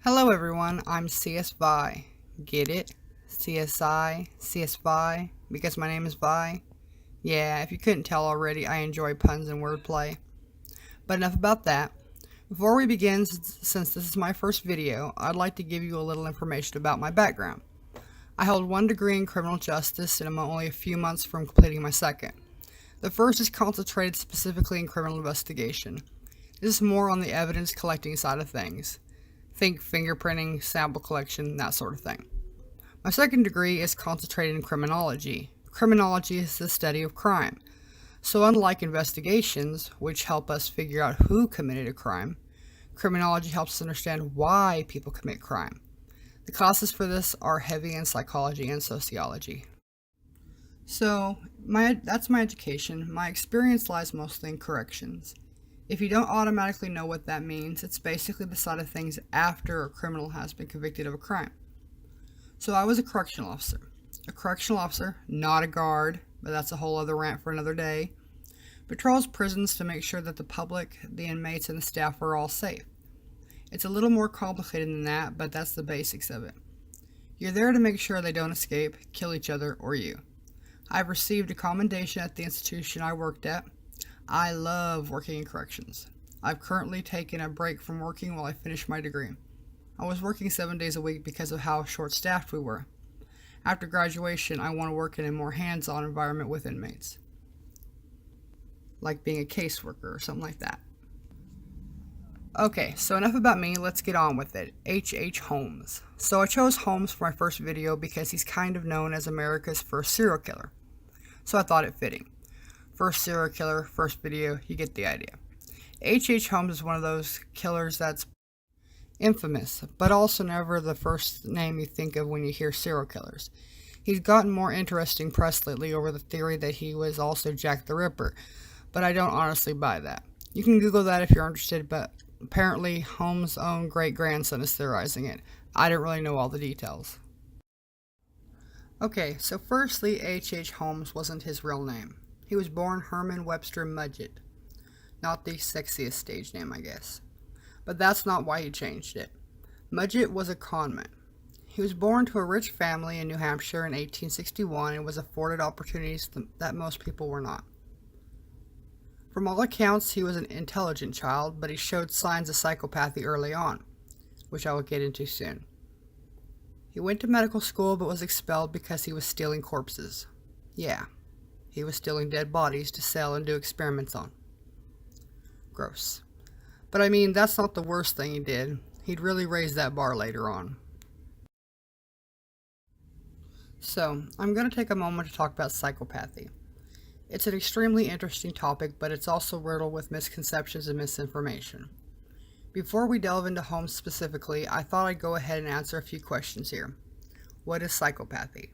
Hello everyone, I'm CS Vi. Get it? CSI, CS Vi, because my name is Vi. Yeah, if you couldn't tell already, I enjoy puns and wordplay. But enough about that. Before we begin, since this is my first video, I'd like to give you a little information about my background. I hold one degree in criminal justice and I'm only a few months from completing my second. The first is concentrated specifically in criminal investigation. This is more on the evidence collecting side of things. Think fingerprinting, sample collection, that sort of thing. My second degree is concentrated in criminology. Criminology is the study of crime. So unlike investigations, which help us figure out who committed a crime, criminology helps us understand why people commit crime. The classes for this are heavy in psychology and sociology. So, that's my education. My experience lies mostly in corrections. If you don't automatically know what that means, it's basically the side of things after a criminal has been convicted of a crime. So I was a correctional officer. A correctional officer, not a guard, but that's a whole other rant for another day, patrols prisons to make sure that the public, the inmates, and the staff are all safe. It's a little more complicated than that, but that's the basics of it. You're there to make sure they don't escape, kill each other, or you. I've received a commendation at the institution I worked at. I love working in corrections. I've currently taken a break from working while I finish my degree. I was working 7 days a week because of how short-staffed we were. After graduation, I want to work in a more hands-on environment with inmates, like being a caseworker or something like that. Okay, so enough about me, let's get on with it. H Holmes. So I chose Holmes for my first video because he's kind of known as America's first serial killer. So I thought it fitting. First serial killer, first video, you get the idea. H Holmes is one of those killers that's infamous, but also never the first name you think of when you hear serial killers. He's gotten more interesting press lately over the theory that he was also Jack the Ripper, but I don't honestly buy that. You can Google that if you're interested, but apparently Holmes' own great-grandson is theorizing it. I didn't really know all the details. Okay, so firstly, H Holmes wasn't his real name. He was born Herman Webster Mudgett. Not the sexiest stage name, I guess. But that's not why he changed it. Mudgett was a conman. He was born to a rich family in New Hampshire in 1861 and was afforded opportunities that most people were not. From all accounts, he was an intelligent child, but he showed signs of psychopathy early on, which I will get into soon. He went to medical school but was expelled because he was stealing corpses. Yeah. He was stealing dead bodies to sell and do experiments on. Gross. But I mean, that's not the worst thing he did. He'd really raise that bar later on. So, I'm going to take a moment to talk about psychopathy. It's an extremely interesting topic, but it's also riddled with misconceptions and misinformation. Before we delve into Holmes specifically, I thought I'd go ahead and answer a few questions here. What is psychopathy?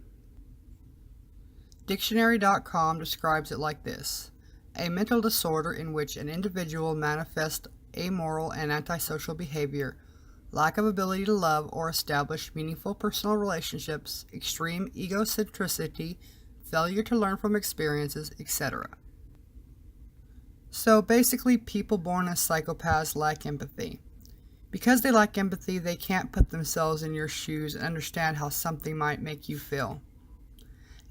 Dictionary.com describes it like this: a mental disorder in which an individual manifests amoral and antisocial behavior, lack of ability to love or establish meaningful personal relationships, extreme egocentricity, failure to learn from experiences, etc. So basically, people born as psychopaths lack empathy. Because they lack empathy, they can't put themselves in your shoes and understand how something might make you feel.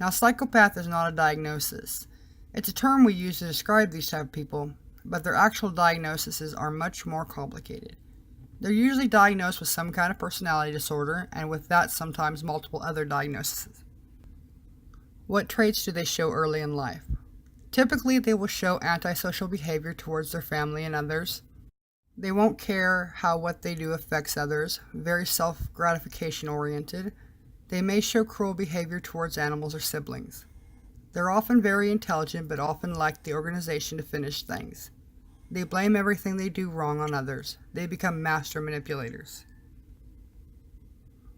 Now, psychopath is not a diagnosis. It's a term we use to describe these type of people, but their actual diagnoses are much more complicated. They're usually diagnosed with some kind of personality disorder, and with that sometimes multiple other diagnoses. What traits do they show early in life? Typically, they will show antisocial behavior towards their family and others. They won't care how what they do affects others, very self-gratification oriented. They may show cruel behavior towards animals or siblings. They're often very intelligent, but often lack the organization to finish things. They blame everything they do wrong on others. They become master manipulators.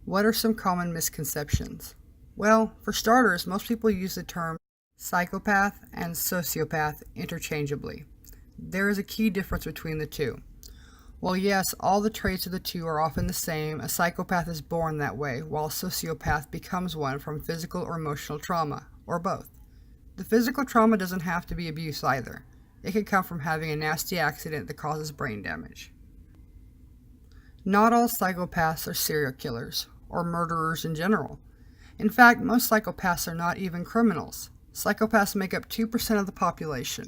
What are some common misconceptions? Well, for starters, most people use the term psychopath and sociopath interchangeably. There is a key difference between the two. While yes, all the traits of the two are often the same, a psychopath is born that way, while a sociopath becomes one from physical or emotional trauma, or both. The physical trauma doesn't have to be abuse either. It could come from having a nasty accident that causes brain damage. Not all psychopaths are serial killers, or murderers in general. In fact, most psychopaths are not even criminals. Psychopaths make up 2% of the population.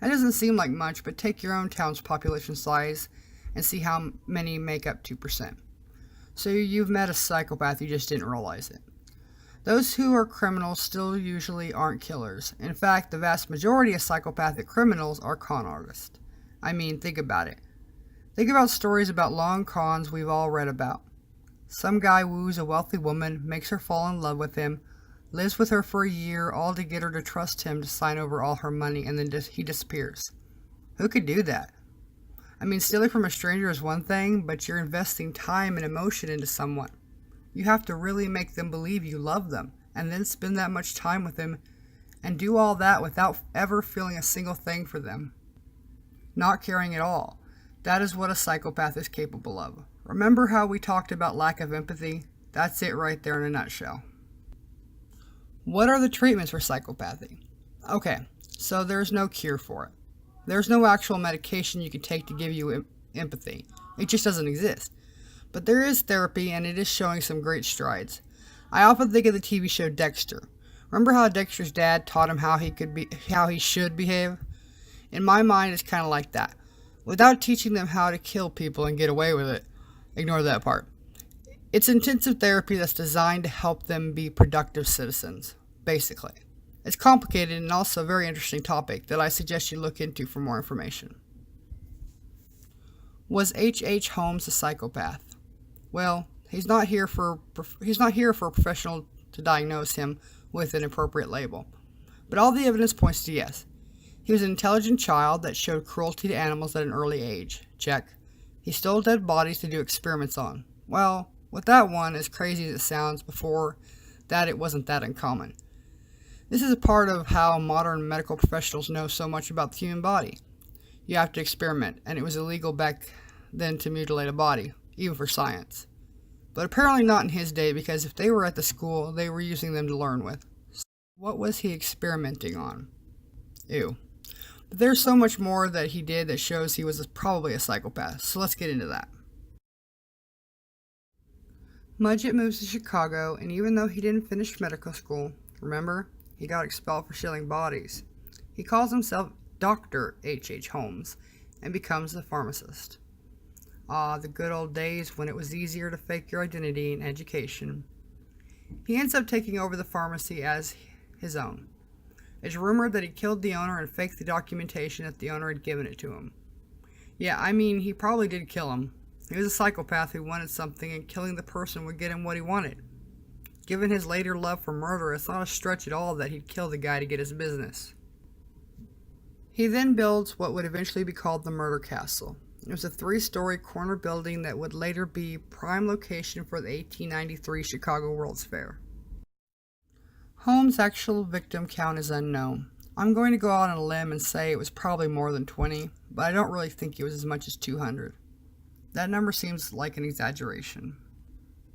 That doesn't seem like much, but take your own town's population size and see how many make up 2%. So you've met a psychopath, you just didn't realize it. Those who are criminals still usually aren't killers. In fact, the vast majority of psychopathic criminals are con artists. I mean, think about it. Think about stories about long cons we've all read about. Some guy woos a wealthy woman, makes her fall in love with him, lives with her for a year, all to get her to trust him to sign over all her money, and then he disappears. Who could do that? I mean, stealing from a stranger is one thing, but you're investing time and emotion into someone. You have to really make them believe you love them, and then spend that much time with them, and do all that without ever feeling a single thing for them. Not caring at all. That is what a psychopath is capable of. Remember how we talked about lack of empathy? That's it right there in a nutshell. What are the treatments for psychopathy? Okay, so there's no cure for it. There's no actual medication you can take to give you empathy. It just doesn't exist. But there is therapy, and it is showing some great strides. I often think of the TV show Dexter. Remember how Dexter's dad taught him how he should behave? In my mind, it's kind of like that. Without teaching them how to kill people and get away with it. Ignore that part. It's intensive therapy that's designed to help them be productive citizens, basically. It's complicated and also a very interesting topic that I suggest you look into for more information. Was H Holmes a psychopath? Well, he's not here for a professional to diagnose him with an appropriate label. But all the evidence points to yes. He was an intelligent child that showed cruelty to animals at an early age. Check. He stole dead bodies to do experiments on. Well, with that one, as crazy as it sounds, before that it wasn't that uncommon. This is a part of how modern medical professionals know so much about the human body. You have to experiment, and it was illegal back then to mutilate a body, even for science. But apparently not in his day, because if they were at the school, they were using them to learn with. So what was he experimenting on? Ew. But there's so much more that he did that shows he was probably a psychopath, so let's get into that. Mudgett moves to Chicago, and even though he didn't finish medical school, remember, he got expelled for stealing bodies. He calls himself Dr. H Holmes and becomes a pharmacist. Ah, the good old days when it was easier to fake your identity in education. He ends up taking over the pharmacy as his own. It's rumored that he killed the owner and faked the documentation that the owner had given it to him. Yeah, I mean, he probably did kill him. He was a psychopath who wanted something, and killing the person would get him what he wanted. Given his later love for murder, it's not a stretch at all that he'd kill the guy to get his business. He then builds what would eventually be called the Murder Castle. It was a 3-story corner building that would later be prime location for the 1893 Chicago World's Fair. Holmes' actual victim count is unknown. I'm going to go out on a limb and say it was probably more than 20, but I don't really think it was as much as 200. That number seems like an exaggeration.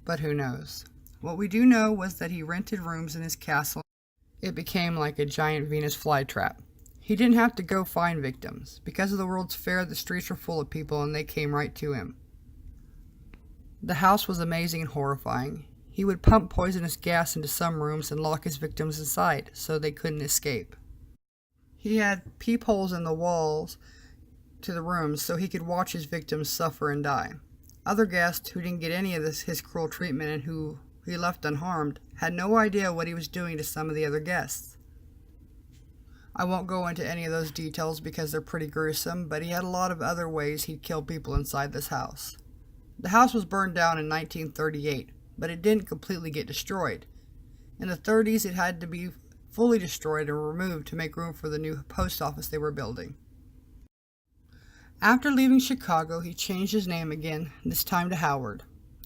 But who knows? What we do know was that he rented rooms in his castle. It became like a giant Venus flytrap. He didn't have to go find victims. Because of the World's Fair, the streets were full of people and they came right to him. The house was amazing and horrifying. He would pump poisonous gas into some rooms and lock his victims inside so they couldn't escape. He had peepholes in the walls to the rooms so he could watch his victims suffer and die. Other guests who didn't get any of his cruel treatment and who he left unharmed had no idea what he was doing to some of the other guests. I won't go into any of those details because they're pretty gruesome, but he had a lot of other ways he'd kill people inside this house. The house was burned down in 1938, but it didn't completely get destroyed. In the 30s, it had to be fully destroyed and removed to make room for the new post office they were building. After leaving Chicago, he changed his name again, this time to Howard.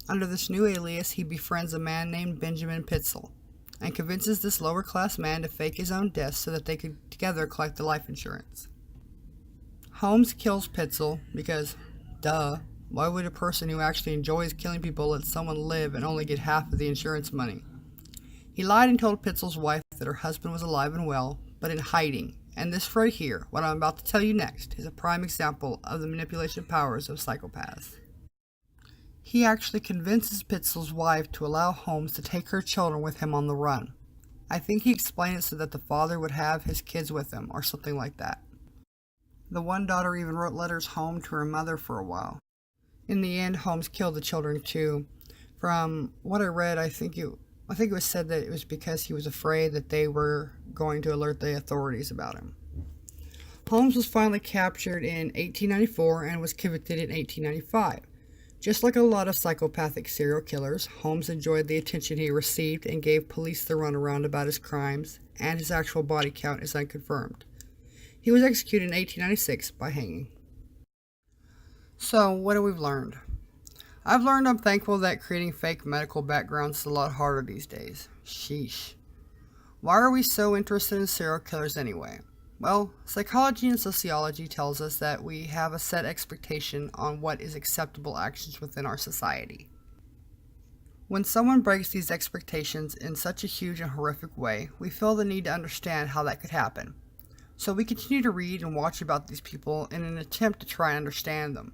Under this new alias, he befriends a man named Benjamin Pitzel and convinces this lower-class man to fake his own death so that they could together collect the life insurance. Holmes kills Pitzel because, duh, why would a person who actually enjoys killing people let someone live and only get half of the insurance money? He lied and told Pitzel's wife that her husband was alive and well, but in hiding, and this right here, what I'm about to tell you next, is a prime example of the manipulation powers of psychopaths. He actually convinces Pitzel's wife to allow Holmes to take her children with him on the run. I think he explained it so that the father would have his kids with him, or something like that. The one daughter even wrote letters home to her mother for a while. In the end, Holmes killed the children too. From what I read, I think it was said that it was because he was afraid that they were going to alert the authorities about him. Holmes was finally captured in 1894 and was convicted in 1895. Just like a lot of psychopathic serial killers, Holmes enjoyed the attention he received and gave police the runaround about his crimes, and his actual body count is unconfirmed. He was executed in 1896 by hanging. So, what have we learned? I've learned I'm thankful that creating fake medical backgrounds is a lot harder these days. Sheesh. Why are we so interested in serial killers anyway? Well, psychology and sociology tells us that we have a set expectation on what is acceptable actions within our society. When someone breaks these expectations in such a huge and horrific way, we feel the need to understand how that could happen. So we continue to read and watch about these people in an attempt to try and understand them.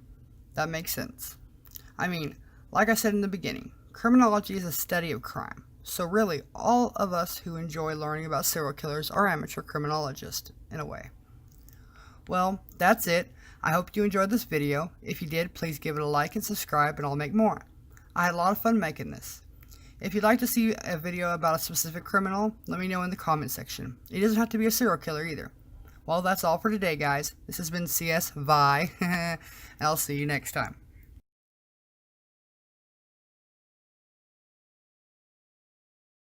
That makes sense. I mean, like I said in the beginning, criminology is a study of crime. So really, all of us who enjoy learning about serial killers are amateur criminologists, in a way. Well, that's it. I hope you enjoyed this video. If you did, please give it a like and subscribe, and I'll make more. I had a lot of fun making this. If you'd like to see a video about a specific criminal, let me know in the comment section. It doesn't have to be a serial killer either. Well, that's all for today, guys. This has been CS Vi, and I'll see you next time.